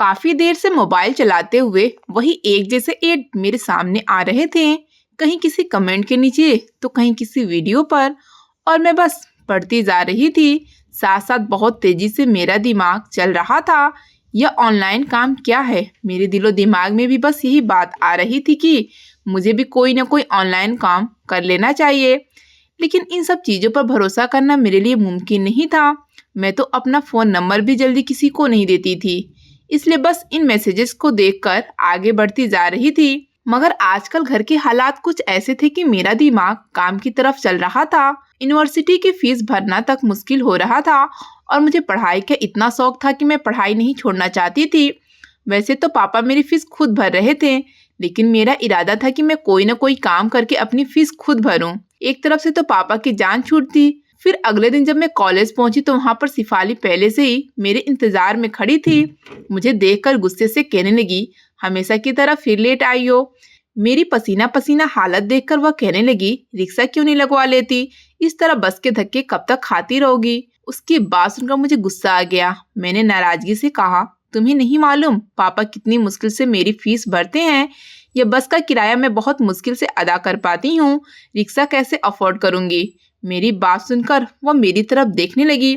काफी देर से मोबाइल चलाते हुए वही एक जैसे ऐड मेरे सामने आ रहे थे, कहीं किसी कमेंट के नीचे तो कहीं किसी वीडियो पर। और मैं बस पढ़ती जा रही थी। साथ साथ बहुत तेजी से मेरा दिमाग चल रहा था। यह ऑनलाइन काम क्या है? मेरे दिलो दिमाग में भी बस यही बात आ रही थी कि मुझे भी कोई ना कोई ऑनलाइन काम कर लेना चाहिए। लेकिन इन सब चीज़ों पर भरोसा करना मेरे लिए मुमकिन नहीं था। मैं तो अपना फ़ोन नंबर भी जल्दी किसी को नहीं देती थी, इसलिए बस इन मैसेजेस को देखकर आगे बढ़ती जा रही थी। मगर आजकल घर के हालात कुछ ऐसे थे कि मेरा दिमाग काम की तरफ चल रहा था। यूनिवर्सिटी की फीस भरना तक मुश्किल हो रहा था और मुझे पढ़ाई का इतना शौक था कि मैं पढ़ाई नहीं छोड़ना चाहती थी। वैसे तो पापा मेरी फीस खुद भर रहे थे, लेकिन मेरा इरादा था कि मैं कोई ना कोई काम करके अपनी फीस खुद भरूं। एक तरफ से तो पापा की जान छूटती। फिर अगले दिन जब मैं कॉलेज पहुंची तो वहां पर शिफाली पहले से ही मेरे इंतजार में खड़ी थी। मुझे देखकर गुस्से से कहने लगी, हमेशा की तरह फिर लेट आई हो। मेरी पसीना पसीना हालत देखकर वह कहने लगी, रिक्शा क्यों नहीं लगवा लेती? इस तरह बस के धक्के कब तक खाती रहोगी? उसकी बात सुनकर मुझे गुस्सा आ गया। मैंने नाराजगी से कहा, तुम्हें नहीं मालूम पापा कितनी मुश्किल से मेरी फीस भरते हैं? यह बस का किराया मैं बहुत मुश्किल से अदा कर पाती हूँ, रिक्शा कैसे अफोर्ड करूंगी? मेरी बात सुनकर वह मेरी तरफ देखने लगी।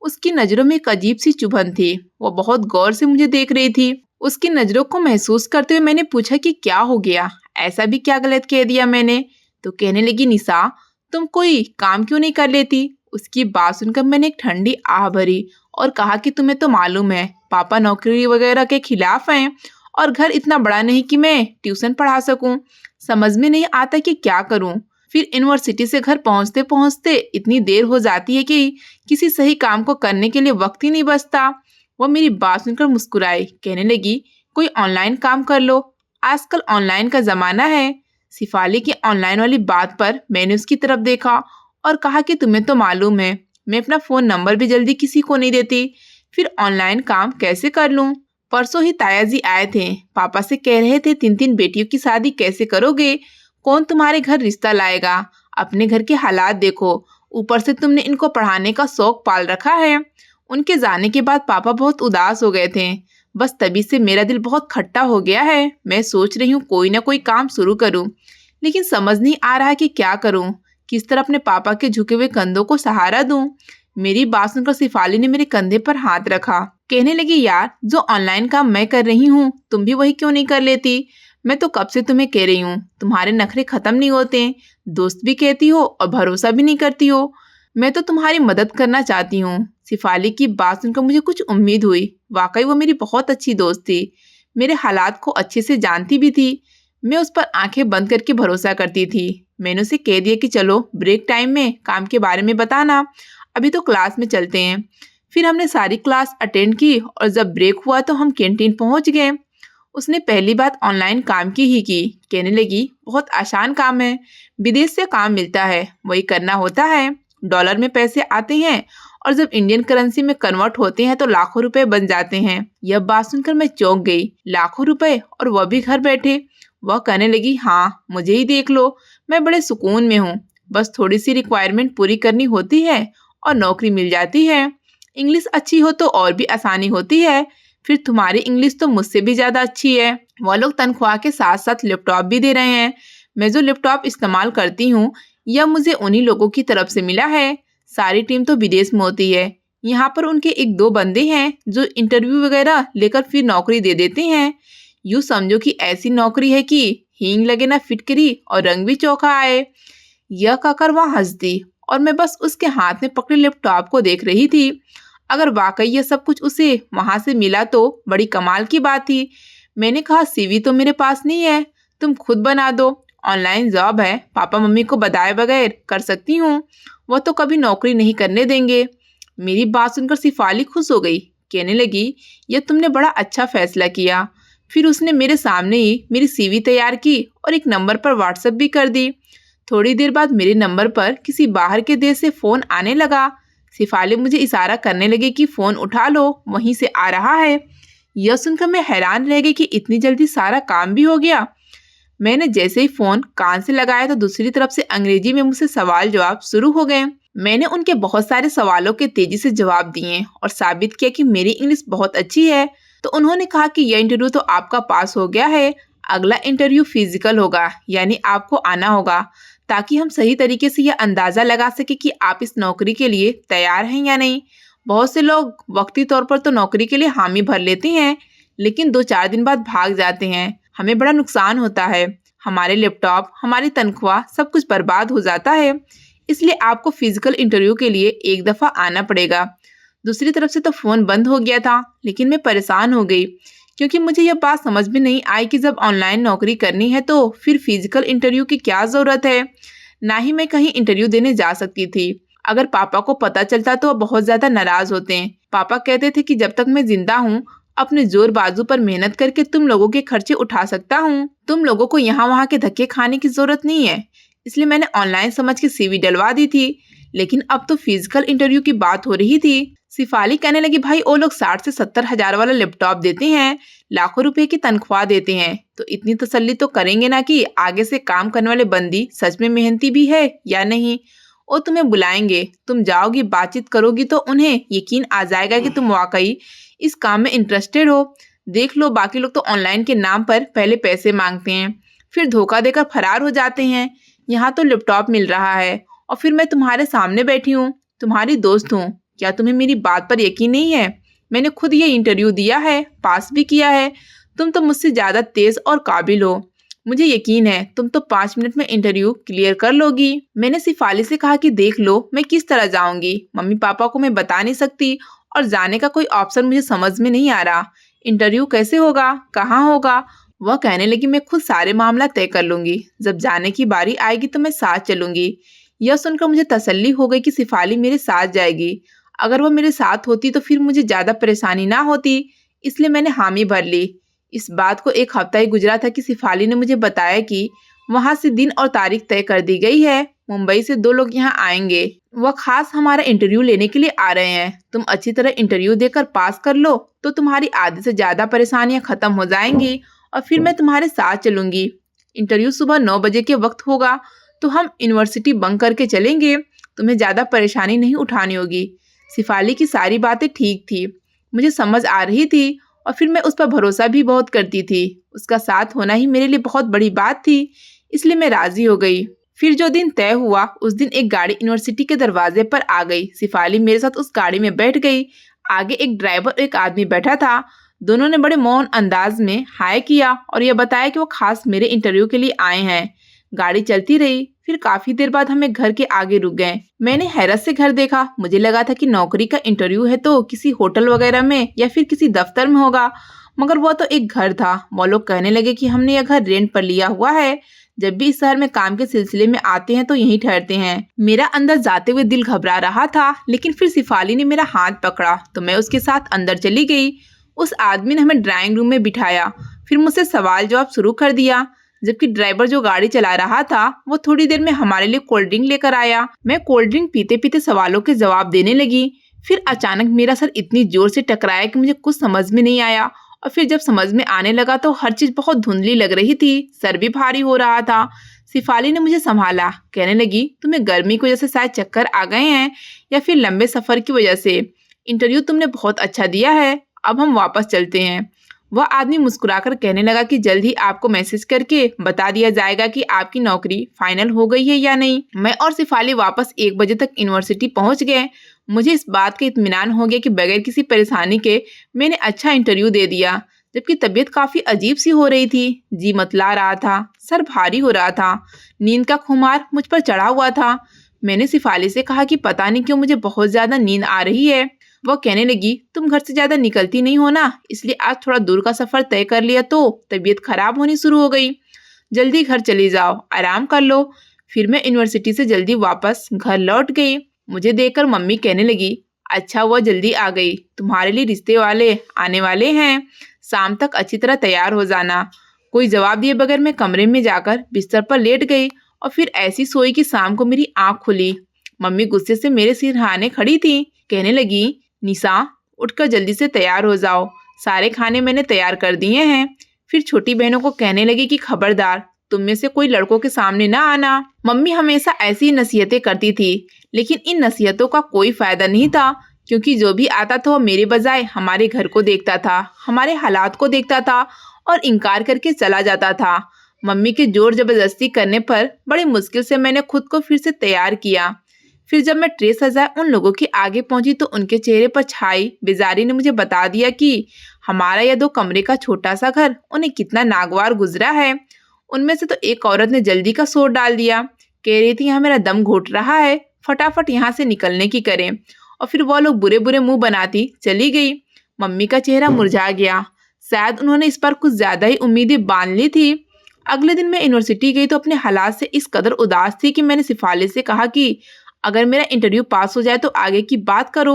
उसकी नजरों में एक अजीब सी चुभन थी। वह बहुत गौर से मुझे देख रही थी। उसकी नजरों को महसूस करते हुए मैंने पूछा कि क्या हो गया? ऐसा भी क्या गलत कह दिया मैंने? तो कहने लगी, निशा तुम कोई काम क्यों नहीं कर लेती? उसकी बात सुनकर मैंने एक ठंडी आह भरी और कहा कि तुम्हें तो मालूम है पापा नौकरी वगैरह के खिलाफ हैं और घर इतना बड़ा नहीं कि मैं ट्यूशन पढ़ा सकूं। समझ में नहीं आता कि क्या करूं। फिर यूनिवर्सिटी से घर पहुंचते पहुंचते इतनी देर हो जाती है कि किसी सही काम को करने के लिए वक्त ही नहीं बचता। वो मेरी बात सुनकर मुस्कुराई, कहने लगी, कोई ऑनलाइन काम कर लो, आजकल ऑनलाइन का जमाना है। शिफाली की ऑनलाइन वाली बात पर मैंने उसकी तरफ देखा और कहा कि तुम्हें तो मालूम है मैं अपना फ़ोन नंबर भी जल्दी किसी को नहीं देती, फिर ऑनलाइन काम कैसे कर लूँ? परसों ही ताया जी आए थे, पापा से कह रहे थे 3-3 बेटियों की शादी कैसे करोगे? कौन तुम्हारे घर रिश्ता लाएगा? अपने घर के हालात देखो, ऊपर से तुमने इनको पढ़ाने का शौक पाल रखा है। उनके जाने के बाद पापा बहुत उदास हो गए थे। बस तभी से मेरा दिल बहुत खट्टा हो गया है। मैं सोच रही हूँ कोई ना कोई काम शुरू करूँ, लेकिन समझ नहीं आ रहा कि क्या करूँ, किस तरह अपने पापा के झुके हुए कंधों को सहारा दूँ। मेरी बात सुनकर शिफाली ने मेरे कंधे पर हाथ रखा, कहने लगी, यार जो ऑनलाइन काम मैं कर रही हूँ तुम भी वही क्यों नहीं कर लेती? मैं तो कब से तुम्हें कह रही हूँ, तुम्हारे नखरे खत्म नहीं होते, दोस्त भी कहती हो और भरोसा भी नहीं करती हो। मैं तो तुम्हारी मदद करना चाहती हूँ। शिफाली की बात सुनकर मुझे कुछ उम्मीद हुई। वाकई वो मेरी बहुत अच्छी दोस्त थी, मेरे हालात को अच्छे से जानती भी थी। मैं उस पर आंखें बंद करके भरोसा करती थी। मैंने उसे कह दिया कि चलो ब्रेक टाइम में काम के बारे में बताना, अभी तो क्लास में चलते हैं। फिर हमने सारी क्लास अटेंड की और जब ब्रेक हुआ तो हम कैंटीन पहुंच गए। उसने पहली बात ऑनलाइन काम की ही की। कहने लगी, बहुत आसान काम है, विदेश से काम मिलता है, वही करना होता है। डॉलर में पैसे आते हैं और जब इंडियन करेंसी में कन्वर्ट होते हैं तो लाखों रुपए बन जाते हैं। यह बात सुनकर मैं चौंक गई। लाखों रुपए, और वह भी घर बैठे? वह कहने लगी, हाँ मुझे ही देख लो, मैं बड़े सुकून में हूँ। बस थोड़ी सी रिक्वायरमेंट पूरी करनी होती है और नौकरी मिल जाती है। इंग्लिश अच्छी हो तो और भी आसानी होती है। फिर तुम्हारी इंग्लिश तो मुझसे भी ज़्यादा अच्छी है। वह लोग तनख्वाह के साथ साथ लैपटॉप भी दे रहे हैं। मैं जो लैपटॉप इस्तेमाल करती हूँ यह मुझे उन्हीं लोगों की तरफ से मिला है। सारी टीम तो विदेश में होती है, यहाँ पर उनके 1-2 बंदे हैं जो इंटरव्यू वगैरह लेकर फिर नौकरी दे देते हैं। यूँ समझो कि ऐसी नौकरी है कि हींग लगे ना फिटकरी और रंग भी चोखा आए। यह कहकर वह हंस दी और मैं बस उसके हाथ में पकड़े लैपटॉप को देख रही थी। अगर वाकई यह सब कुछ उसे वहां से मिला तो बड़ी कमाल की बात थी। मैंने कहा, सीवी तो मेरे पास नहीं है, तुम खुद बना दो, ऑनलाइन जॉब है, पापा मम्मी को बताए बगैर कर सकती हूँ, वह तो कभी नौकरी नहीं करने देंगे। मेरी बात सुनकर शिफाली खुश हो गई, कहने लगी, यह तुमने बड़ा अच्छा फैसला किया। फिर उसने मेरे सामने ही मेरी सीवी तैयार की और एक नंबर पर व्हाट्सएप भी कर दी। थोड़ी देर बाद मेरे नंबर पर किसी बाहर के देश से फ़ोन आने लगा। शिफाली मुझे इशारा करने लगी कि फ़ोन उठा लो, वहीं से आ रहा है। यह सुनकर मैं हैरान रह गई कि इतनी जल्दी सारा काम भी हो गया। मैंने जैसे ही फ़ोन कान से लगाया तो दूसरी तरफ से अंग्रेजी में मुझसे सवाल जवाब शुरू हो गए। मैंने उनके बहुत सारे सवालों के तेजी से जवाब दिए और साबित किया कि मेरी इंग्लिश बहुत अच्छी है। तो उन्होंने कहा कि यह इंटरव्यू तो आपका पास हो गया है, अगला इंटरव्यू फिजिकल होगा, यानी आपको आना होगा, ताकि हम सही तरीके से यह अंदाज़ा लगा सके कि आप इस नौकरी के लिए तैयार हैं या नहीं। बहुत से लोग वक्ती तौर पर तो नौकरी के लिए हामी भर लेते हैं, लेकिन 2-4 दिन बाद भाग जाते हैं। हमें बड़ा नुकसान होता है, हमारे लैपटॉप, हमारी तनख्वाह, सब कुछ बर्बाद हो जाता है। इसलिए आपको फिजिकल इंटरव्यू के लिए एक दफ़ा आना पड़ेगा। दूसरी तरफ से तो फ़ोन बंद हो गया था, लेकिन मैं परेशान हो गई, क्योंकि मुझे यह बात समझ में नहीं आई कि जब ऑनलाइन नौकरी करनी है तो फिर फिजिकल इंटरव्यू की क्या ज़रूरत है। ना ही मैं कहीं इंटरव्यू देने जा सकती थी। अगर पापा को पता चलता तो वो बहुत ज़्यादा नाराज़ होते हैं। पापा कहते थे कि जब तक मैं जिंदा हूँ, अपने जोर बाजू पर मेहनत करके तुम लोगों के खर्चे उठा सकता हूँ। तुम लोगों को यहाँ वहाँ के धक्के खाने की ज़रूरत नहीं है। इसलिए मैंने ऑनलाइन समझ के CV डलवा दी थी, लेकिन अब तो फिजिकल इंटरव्यू की बात हो रही थी। शिफाली कहने लगी, भाई वो लोग 60 से 70 हज़ार वाला लैपटॉप देते हैं, लाखों रुपए की तनख्वाह देते हैं, तो इतनी तसल्ली तो करेंगे ना कि आगे से काम करने वाले बंदी सच में मेहनती भी है या नहीं। वो तुम्हें बुलाएंगे, तुम जाओगी, बातचीत करोगी तो उन्हें यकीन आ जाएगा कि तुम वाकई इस काम में इंटरेस्टेड हो। देख लो, बाकी लोग तो ऑनलाइन के नाम पर पहले पैसे मांगते हैं, फिर धोखा देकर फरार हो जाते हैं। यहाँ तो लैपटॉप मिल रहा है और फिर मैं तुम्हारे सामने बैठी हूँ, तुम्हारी दोस्त हूँ। क्या तुम्हें मेरी बात पर यकीन नहीं है? मैंने खुद ये इंटरव्यू दिया है, पास भी किया है। तुम तो मुझसे ज़्यादा तेज़ और काबिल हो। मुझे यकीन है तुम तो 5 मिनट में इंटरव्यू क्लियर कर लोगी। मैंने शिफाली से कहा कि देख लो, मैं किस तरह जाऊंगी, मम्मी पापा को मैं बता नहीं सकती और जाने का कोई ऑप्शन मुझे समझ में नहीं आ रहा। इंटरव्यू कैसे होगा, कहाँ होगा? वह कहने लगी, मैं खुद सारे मामला तय कर लूंगी, जब जाने की बारी आएगी तो मैं साथ चलूंगी। यह सुनकर मुझे तसल्ली हो गई कि शिफाली मेरे साथ जाएगी। अगर वह मेरे साथ होती तो फिर मुझे ज़्यादा परेशानी ना होती, इसलिए मैंने हामी भर ली। इस बात को 1 हफ्ता ही गुजरा था कि शिफाली ने मुझे बताया कि वहाँ से दिन और तारीख तय कर दी गई है। मुंबई से 2 लोग यहाँ आएंगे, वह खास हमारा इंटरव्यू लेने के लिए आ रहे हैं। तुम अच्छी तरह इंटरव्यू देकर पास कर लो तो तुम्हारी आधे से ज़्यादा परेशानियाँ खत्म हो जाएंगी और फिर मैं तुम्हारे साथ चलूंगी। इंटरव्यू सुबह 9 बजे के वक्त होगा, तो हम यूनिवर्सिटी बंक करके चलेंगे, तुम्हें ज़्यादा परेशानी नहीं उठानी होगी। शिफाली की सारी बातें ठीक थी, मुझे समझ आ रही थी और फिर मैं उस पर भरोसा भी बहुत करती थी। उसका साथ होना ही मेरे लिए बहुत बड़ी बात थी, इसलिए मैं राजी हो गई। फिर जो दिन तय हुआ, उस दिन एक गाड़ी यूनिवर्सिटी के दरवाजे पर आ गई। शिफाली मेरे साथ उस गाड़ी में बैठ गई। आगे एक ड्राइवर और एक आदमी बैठा था। दोनों ने बड़े मौन अंदाज में हाय किया और यह बताया कि वो खास मेरे इंटरव्यू के लिए आए हैं। गाड़ी चलती रही, फिर काफी देर बाद हमें घर के आगे रुक गए। मैंने हैरत से घर देखा। मुझे लगा था कि नौकरी का इंटरव्यू है तो किसी होटल वगैरह में या फिर किसी दफ्तर में होगा, मगर वो तो एक घर था। वो लोग कहने लगे कि हमने यह घर रेंट पर लिया हुआ है, जब भी इस शहर में काम के सिलसिले में आते हैं तो यहीं ठहरते हैं। मेरा अंदर जाते हुए दिल घबरा रहा था, लेकिन फिर शिफाली ने मेरा हाथ पकड़ा तो मैं उसके साथ अंदर चली गई। उस आदमी ने हमें ड्राइंग रूम में बिठाया, फिर मुझसे सवाल जवाब शुरू कर दिया, जबकि ड्राइवर जो गाड़ी चला रहा था वो थोड़ी देर में हमारे लिए कोल्ड ड्रिंक लेकर आया। मैं कोल्ड ड्रिंक पीते पीते सवालों के जवाब देने लगी। फिर अचानक मेरा सर इतनी जोर से टकराया कि मुझे कुछ समझ में नहीं आया, और फिर जब समझ में आने लगा तो हर चीज बहुत धुंधली लग रही थी, सर भी भारी हो रहा था। शिफाली ने मुझे संभाला, कहने लगी, तुम्हें गर्मी की वजह से शायद चक्कर आ गए हैं या फिर लंबे सफर की वजह से। इंटरव्यू तुमने बहुत अच्छा दिया है, अब हम वापस चलते हैं। वह आदमी मुस्कुराकर कहने लगा कि जल्द ही आपको मैसेज करके बता दिया जाएगा कि आपकी नौकरी फाइनल हो गई है या नहीं। मैं और शिफाली वापस 1 बजे तक यूनिवर्सिटी पहुंच गए। मुझे इस बात का इत्मीनान हो गया कि बगैर किसी परेशानी के मैंने अच्छा इंटरव्यू दे दिया, जबकि तबीयत काफ़ी अजीब सी हो रही थी। जी मतला रहा था, सर भारी हो रहा था, नींद का खुमार मुझ पर चढ़ा हुआ था। मैंने शिफाली से कहा कि पता नहीं क्यों मुझे बहुत ज़्यादा नींद आ रही है। वह कहने लगी, तुम घर से ज़्यादा निकलती नहीं हो ना, इसलिए आज थोड़ा दूर का सफ़र तय कर लिया तो तबीयत खराब होनी शुरू हो गई। जल्दी घर चली जाओ, आराम कर लो। फिर मैं यूनिवर्सिटी से जल्दी वापस घर लौट गई। मुझे देखकर मम्मी कहने लगी, अच्छा वह जल्दी आ गई, तुम्हारे लिए रिश्ते वाले आने वाले हैं, शाम तक अच्छी तरह तैयार हो जाना। कोई जवाब दिए बगैर मैं कमरे में जाकर बिस्तर पर लेट गई और फिर ऐसी सोई कि शाम को मेरी आँख खुली। मम्मी गुस्से से मेरे सिरहाने खड़ी थी, कहने लगी, निशा उठकर जल्दी से तैयार हो जाओ, सारे खाने मैंने तैयार कर दिए हैं। फिर छोटी बहनों को कहने लगी कि खबरदार तुम में से कोई लड़कों के सामने ना आना। मम्मी हमेशा ऐसी ही नसीहतें करती थी, लेकिन इन नसीहतों का कोई फायदा नहीं था, क्योंकि जो भी आता था वो मेरे बजाय हमारे घर को देखता था, हमारे हालात को देखता था और इनकार करके चला जाता था। मम्मी के जोर जबरदस्ती करने पर बड़ी मुश्किल से मैंने खुद को फिर से तैयार किया। फिर जब मैं ट्रेस सजाए उन लोगों के आगे पहुंची तो उनके चेहरे पर छाई बेजारी ने मुझे बता दिया कि हमारा यह 2 कमरे का छोटा सा घर उन्हें कितना नागवार गुजरा है। उनमें से तो एक औरत ने जल्दी का शोर डाल दिया, कह रही थी यहाँ मेरा दम घुट रहा है, फटाफट यहाँ से निकलने की करें। और फिर वह लोग बुरे बुरे मुंह बनाती चली गई। मम्मी का चेहरा मुरझा गया, शायद उन्होंने इस पर कुछ ज्यादा ही उम्मीदें बांध ली थी। अगले दिन मैं यूनिवर्सिटी गई तो अपने हालात से इस कदर उदास थी कि मैंने सिफारिश से कहा कि अगर मेरा इंटरव्यू पास हो जाए तो आगे की बात करो।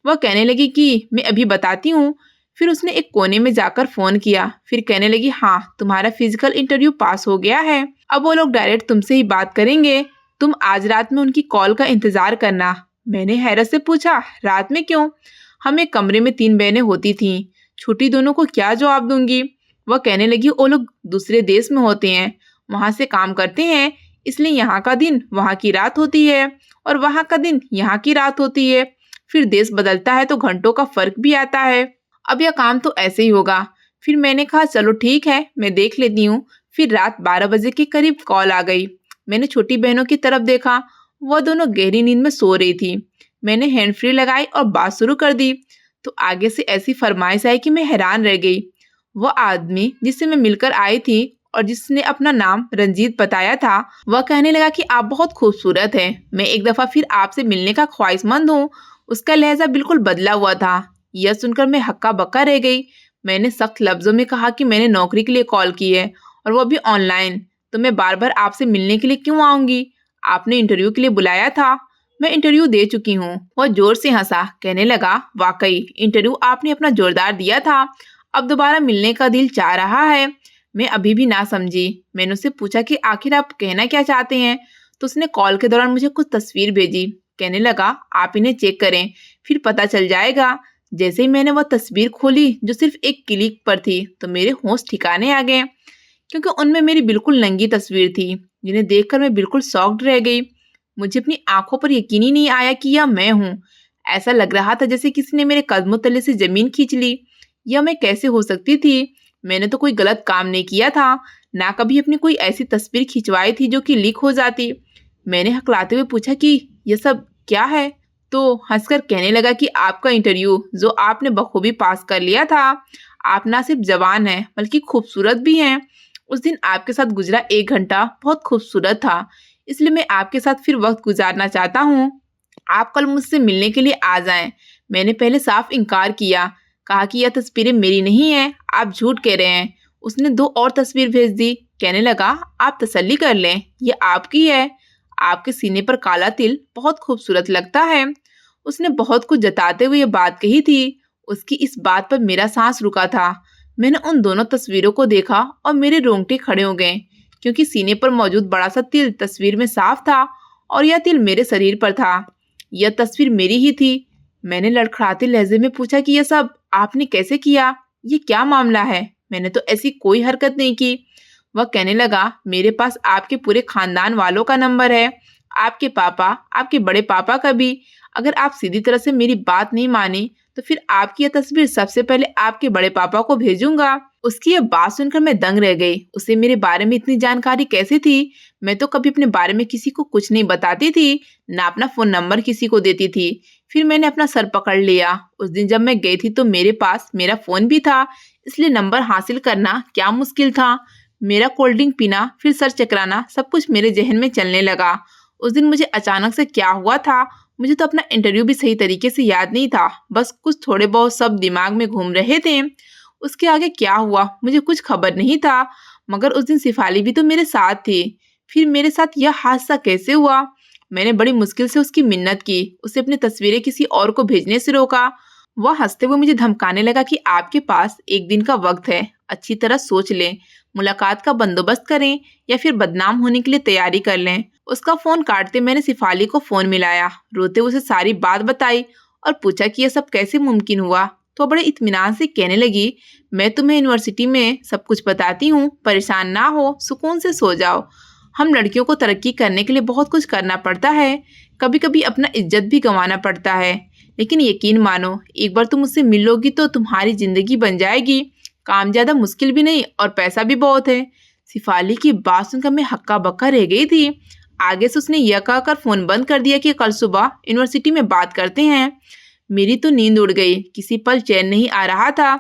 वह कहने लगी कि मैं अभी बताती हूँ। फिर उसने एक कोने में जाकर फोन किया, फिर कहने लगी हाँ तुम्हारा फिजिकल इंटरव्यू पास हो गया है, अब वो लोग डायरेक्ट तुमसे ही बात करेंगे, तुम आज रात में उनकी कॉल का इंतजार करना। मैंने हैरत से पूछा रात में क्यों? हम एक कमरे में 3 बहनें होती थीं, छोटी दोनों को क्या जवाब दूंगी? वह कहने लगी वो लोग दूसरे देश में होते हैं, वहां से काम करते हैं, इसलिए यहाँ का दिन वहाँ की रात होती है और वहाँ का दिन यहाँ की रात होती है। फिर देश बदलता है तो घंटों का फर्क भी आता है। अब यह काम तो ऐसे ही होगा। फिर मैंने कहा चलो ठीक है मैं देख लेती हूँ। फिर रात 12 बजे के करीब कॉल आ गई। मैंने छोटी बहनों की तरफ देखा, वह दोनों गहरी नींद में सो रही थी। मैंने हैंड फ्री लगाई और बात शुरू कर दी तो आगे से ऐसी फरमाइश आई कि मैं हैरान रह गई। वह आदमी जिससे मैं मिलकर आई थी और जिसने अपना नाम रंजीत बताया था, वह कहने लगा कि आप बहुत खूबसूरत हैं, मैं एक दफा फिर आपसे मिलने का ख्वाहिशमंद हूँ। उसका लहजा बिल्कुल बदला हुआ था। यह सुनकर मैं हक्का बक्का रह गई। मैंने सख्त लफ्जों में कहा कि मैंने नौकरी के लिए कॉल की है और वो भी ऑनलाइन, तो मैं बार बार आपसे मिलने के लिए क्यों आऊंगी? आपने इंटरव्यू के लिए बुलाया था, मैं इंटरव्यू दे चुकी हूँ। वह जोर से हंसा, कहने लगा वाकई इंटरव्यू आपने अपना जोरदार दिया था, अब दोबारा मिलने का दिल चाह रहा है। मैं अभी भी ना समझी। मैंने उससे पूछा कि आखिर आप कहना क्या चाहते हैं? तो उसने कॉल के दौरान मुझे कुछ तस्वीर भेजी, कहने लगा आप इन्हें चेक करें फिर पता चल जाएगा। जैसे ही मैंने वह तस्वीर खोली जो सिर्फ एक क्लिक पर थी तो मेरे होश ठिकाने आ गए, क्योंकि उनमें मेरी बिल्कुल नंगी तस्वीर थी, जिन्हें देखकर मैं बिल्कुल शॉक्ड रह गई। मुझे अपनी आंखों पर यकीन ही नहीं आया कि यह मैं हूँ। ऐसा लग रहा था जैसे किसी ने मेरे कदमों तले से जमीन खींच ली। यह मैं कैसे हो सकती थी? मैंने तो कोई गलत काम नहीं किया था, ना कभी अपनी कोई ऐसी तस्वीर खिंचवाई थी जो कि लीक हो जाती। मैंने हकलाते हुए पूछा कि यह सब क्या है? तो हंसकर कहने लगा कि आपका इंटरव्यू जो आपने बखूबी पास कर लिया था। आप ना सिर्फ जवान हैं बल्कि खूबसूरत भी हैं। उस दिन आपके साथ गुजरा 1 घंटा बहुत खूबसूरत था, इसलिए मैं आपके साथ फिर वक्त गुजारना चाहता हूँ। आप कल मुझसे मिलने के लिए आ जाएं। मैंने पहले साफ इनकार किया, कहा कि यह तस्वीरें मेरी नहीं है, आप झूठ कह रहे हैं। उसने 2 और तस्वीर भेज दी, कहने लगा आप तसल्ली कर लें, ये आपकी है, आपके सीने पर काला तिल बहुत खूबसूरत लगता है। उसने बहुत कुछ जताते हुए ये बात कही थी। उसकी इस बात पर मेरा सांस रुका था। मैंने उन दोनों तस्वीरों को देखा और मेरे रोंगटे खड़े हो गए, क्योंकि सीने पर मौजूद बड़ा सा तिल तस्वीर में साफ था और यह तिल मेरे शरीर पर था। यह तस्वीर मेरी ही थी। मैंने लड़खड़ाते लहजे में पूछा कि यह सब आपने कैसे किया? ये क्या मामला है? मैंने तो ऐसी कोई हरकत नहीं की। वह कहने लगा मेरे पास आपके पूरे खानदान वालों का नंबर है, आपके पापा, आपके बड़े पापा का भी। अगर आप सीधी तरह से मेरी बात नहीं मानी तो फिर आपकी यह तस्वीर सबसे पहले आपके बड़े पापा को भेजूंगा। उसकी यह बात सुनकर मैं दंग रह गई। उसे मेरे बारे में इतनी जानकारी कैसे थी? मैं तो कभी अपने बारे में किसी को कुछ नहीं बताती थी, ना अपना फोन नंबर किसी को देती थी। फिर मैंने अपना सर पकड़ लिया। उस दिन जब मैं गई थी तो मेरे पास मेरा फोन भी था, इसलिए नंबर हासिल करना क्या मुश्किल था। मेरा कोल्ड ड्रिंक पीना, फिर सर चकराना, सब कुछ मेरे जहन में चलने लगा। उस दिन मुझे अचानक से क्या हुआ था, मुझे तो अपना इंटरव्यू भी सही तरीके से याद नहीं था, बस कुछ थोड़े बहुत सब दिमाग में घूम रहे थे। उसके आगे क्या हुआ मुझे कुछ खबर नहीं था, मगर उस दिन सिफाली भी तो मेरे साथ थी। फिर मेरे साथ यह हादसा कैसे हुआ? मैंने बड़ी मुश्किल से उसकी मिन्नत की, उसे अपनी तस्वीरें किसी और को भेजने से रोका। वह हंसते हुए मुझे धमकाने लगा कि आपके पास 1 दिन का वक्त है, अच्छी तरह सोच लें, मुलाकात का बंदोबस्त करें या फिर बदनाम होने के लिए तैयारी कर लें। उसका फोन काटते मैंने सिफाली को फोन मिलाया, रोते हुए उसे सारी बात बताई और पूछा कि यह सब कैसे मुमकिन हुआ। तो बड़े इत्मीनान से कहने लगी मैं तुम्हें यूनिवर्सिटी में सब कुछ बताती हूँ, परेशान ना हो, सुकून से सो जाओ। हम लड़कियों को तरक्की करने के लिए बहुत कुछ करना पड़ता है, कभी कभी अपना इज्जत भी गंवाना पड़ता है, लेकिन यकीन मानो, एक बार तुम मुझसे मिल लोगी तो तुम्हारी जिंदगी बन जाएगी। काम ज्यादा मुश्किल भी नहीं और पैसा भी बहुत है। शिफाली की बात सुनकर मैं हक्का बक्का रह गई थी। आगे से उसने यह कहकर फोन बंद कर दिया कि कल सुबह यूनिवर्सिटी में बात करते हैं। मेरी तो नींद उड़ गई, किसी पल चैन नहीं आ रहा था।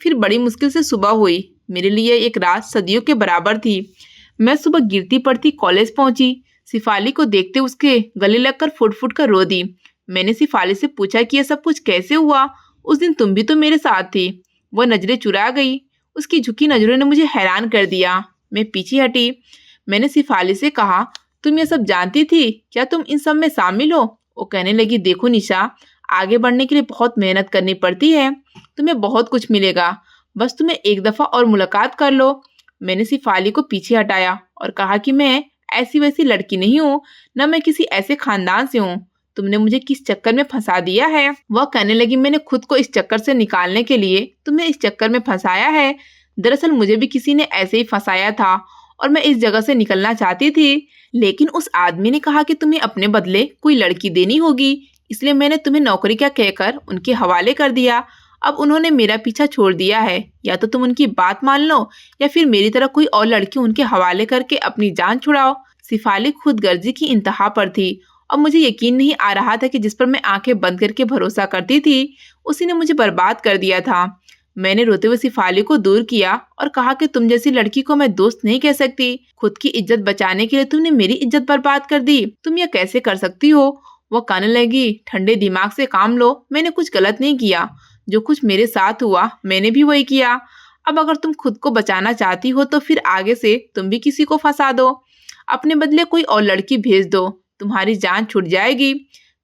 फिर बड़ी मुश्किल से सुबह हुई। मेरे लिए एक रात सदियों के बराबर थी। मैं सुबह गिरती पड़ती कॉलेज पहुंची। शिफाली को देखते उसके गले लगकर फुट फुट कर रो दी। मैंने शिफाली से पूछा कि यह सब कुछ कैसे हुआ। उस दिन तुम भी तो मेरे साथ थी। वह नजरें चुरा गई। उसकी झुकी नजरों ने मुझे हैरान कर दिया। मैं पीछे हटी। मैंने शिफाली से कहा, तुम ये सब जानती थी क्या? तुम इन सब में शामिल हो? वो कहने लगी, देखो निशा, आगे बढ़ने के लिए बहुत मेहनत करनी पड़ती है। तुम्हें बहुत कुछ मिलेगा, बस तुम्हें एक दफा और मुलाकात कर लो। मैंने शिफाली को पीछे हटाया और कहा कि मैं ऐसी वैसी लड़की नहीं हूँ, न मैं किसी ऐसे खानदान से हूँ। तुमने मुझे किस चक्कर में फंसा दिया है? वह कहने लगी, मैंने खुद को इस चक्कर से निकालने के लिए तुम्हें इस चक्कर में फंसाया है। दरअसल मुझे भी किसी ने ऐसे ही फंसाया था और मैं इस जगह से निकलना चाहती थी, लेकिन उस आदमी ने कहा कि तुम्हें अपने बदले कोई लड़की देनी होगी, इसलिए मैंने तुम्हें नौकरी का कहकर उनके हवाले कर दिया। अब उन्होंने मेरा पीछा छोड़ दिया है। या तो तुम उनकी बात मान लो या फिर मेरी तरह कोई और लड़की उनके हवाले करके अपनी जान छुड़ाओ। शिफाली खुदगर्जी की इंतहा पर थी और मुझे यकीन नहीं आ रहा था कि जिस पर मैं आंखें बंद करके भरोसा करती थी उसी ने मुझे बर्बाद कर दिया था। मैंने रोते हुए शिफाली को दूर किया और कहा कि तुम जैसी लड़की को मैं दोस्त नहीं कह सकती। खुद की इज्जत बचाने के लिए तुमने मेरी इज्जत बर्बाद कर दी। तुम यह कैसे कर सकती हो? वो कहने लगी, ठंडे दिमाग से काम लो, मैंने कुछ गलत नहीं किया। जो कुछ मेरे साथ हुआ मैंने भी वही किया। अब अगर तुम खुद को बचाना चाहती हो तो फिर आगे से तुम भी किसी को फंसा दो, अपने बदले कोई और लड़की भेज दो, तुम्हारी जान छूट जाएगी।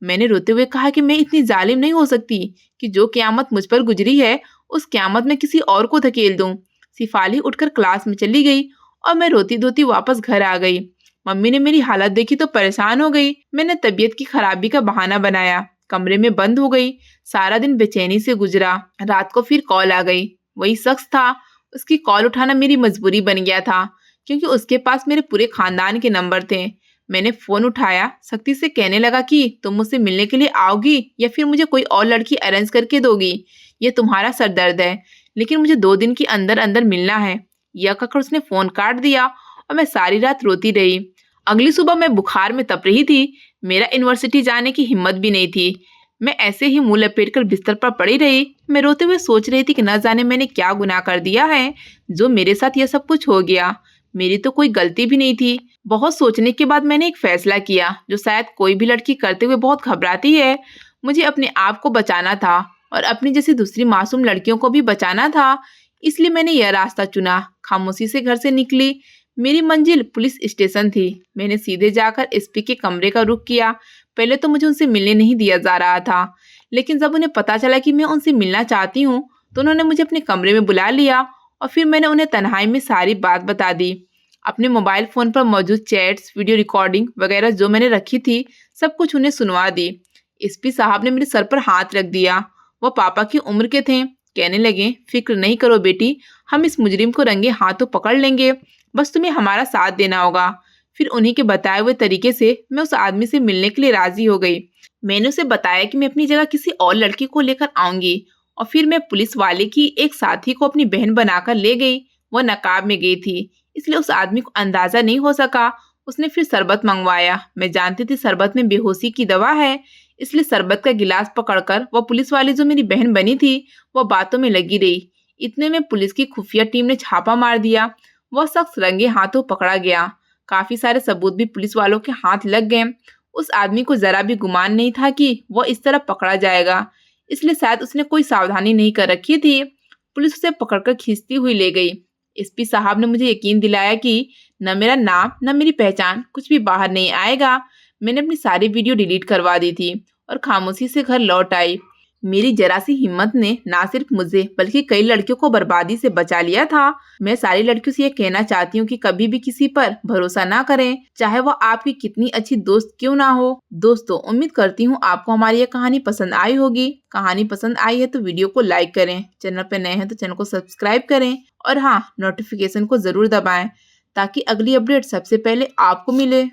मैंने रोते हुए कहा कि मैं इतनी जालिम नहीं हो सकती कि जो क़यामत मुझ पर गुजरी है उस क़यामत में किसी और को धकेल दूं। शिफाली उठकर क्लास में चली गई और मैं रोती धोती वापस घर आ गई। मम्मी ने मेरी हालत देखी तो परेशान हो गई। मैंने तबीयत की खराबी का बहाना बनाया, कमरे में बंद हो गई। सारा दिन बेचैनी से गुजरा। रात को फिर कॉल आ गई। वही शख्स था। उसकी कॉल उठाना मेरी मजबूरी बन गया था क्योंकि उसके पास मेरे पूरे खानदान के नंबर थे। मैंने फोन उठाया। सख्ती से कहने लगा कि तुम मुझसे मिलने के लिए आओगी या फिर मुझे कोई और लड़की अरेंज करके दोगी। ये तुम्हारा सरदर्द है, लेकिन मुझे 2 दिन के अंदर अंदर मिलना है। यह कहकर उसने फोन काट दिया और मैं सारी रात रोती रही। अगली सुबह मैं बुखार में तप रही थी। मेरा यूनिवर्सिटी जाने की हिम्मत भी नहीं थी। मैं ऐसे ही मुंह लपेटकर बिस्तर पर पड़ी रही। मैं रोते हुए सोच रही थी कि न जाने मैंने क्या गुनाह कर दिया है जो मेरे साथ यह सब कुछ हो गया। मेरी तो कोई गलती भी नहीं थी। बहुत सोचने के बाद मैंने एक फैसला किया जो शायद कोई भी लड़की करते हुए बहुत घबराती है। मुझे अपने आप को बचाना था और अपनी जैसी दूसरी मासूम लड़कियों को भी बचाना था। इसलिए मैंने यह रास्ता चुना। खामोशी से घर से निकली। मेरी मंजिल पुलिस स्टेशन थी। मैंने सीधे जाकर एसपी के कमरे का रुख किया। पहले तो मुझे उनसे मिलने नहीं दिया जा रहा था, लेकिन जब उन्हें पता चला कि मैं उनसे मिलना चाहती हूँ तो उन्होंने मुझे अपने कमरे में बुला लिया और फिर मैंने उन्हें तन्हाई में सारी बात बता दी। अपने मोबाइल फ़ोन पर मौजूद चैट्स, वीडियो रिकॉर्डिंग वगैरह जो मैंने रखी थी सब कुछ उन्हें सुनवा दी। एसपी साहब ने मेरे सर पर हाथ रख दिया। वो पापा की उम्र के थे। कहने लगे, फिक्र नहीं करो बेटी, हम इस मुजरिम को रंगे हाथों पकड़ लेंगे, बस तुम्हें हमारा साथ देना होगा। फिर उन्हीं के बताए हुए तरीके से मैं उस आदमी से मिलने के लिए राजी हो गई। मैंने उसे बताया कि मैं अपनी जगह किसी और लड़की को लेकर आऊंगी और फिर मैं पुलिस वाले की एक साथी को अपनी बहन बनाकर ले गई। वह नकाब में गई थी, इसलिए उस आदमी को अंदाजा नहीं हो सका। उसने फिर शरबत मंगवाया। मैं जानती थी शरबत में बेहोशी की दवा है, इसलिए शरबत का गिलास पकड़कर वह पुलिस वाली जो मेरी बहन बनी थी वह बातों में लगी रही। इतने में पुलिस की खुफिया टीम ने छापा मार दिया। वह शख्स रंगे हाथों पकड़ा गया। काफी सारे सबूत भी पुलिस वालों के हाथ लग गए। उस आदमी को जरा भी गुमान नहीं था कि वह इस तरह पकड़ा जाएगा, इसलिए शायद उसने कोई सावधानी नहीं कर रखी थी। पुलिस उसे पकड़कर खींचती हुई ले गई। एसपी साहब ने मुझे यकीन दिलाया कि न मेरा नाम न मेरी पहचान कुछ भी बाहर नहीं आएगा। मैंने अपनी सारी वीडियो डिलीट करवा दी थी और खामोशी से घर लौट आई। मेरी जरा सी हिम्मत ने ना सिर्फ मुझे बल्कि कई लड़कियों को बर्बादी से बचा लिया था। मैं सारी लड़कियों से ये कहना चाहती हूँ कि कभी भी किसी पर भरोसा ना करें, चाहे वह आपकी कितनी अच्छी दोस्त क्यों ना हो। दोस्तों, उम्मीद करती हूँ आपको हमारी यह कहानी पसंद आई होगी। कहानी पसंद आई है तो वीडियो को लाइक करें, चैनल पर नए हैं तो चैनल को सब्सक्राइब करें और हाँ, नोटिफिकेशन को जरूर दबाएं ताकि अगली अपडेट सबसे पहले आपको मिले।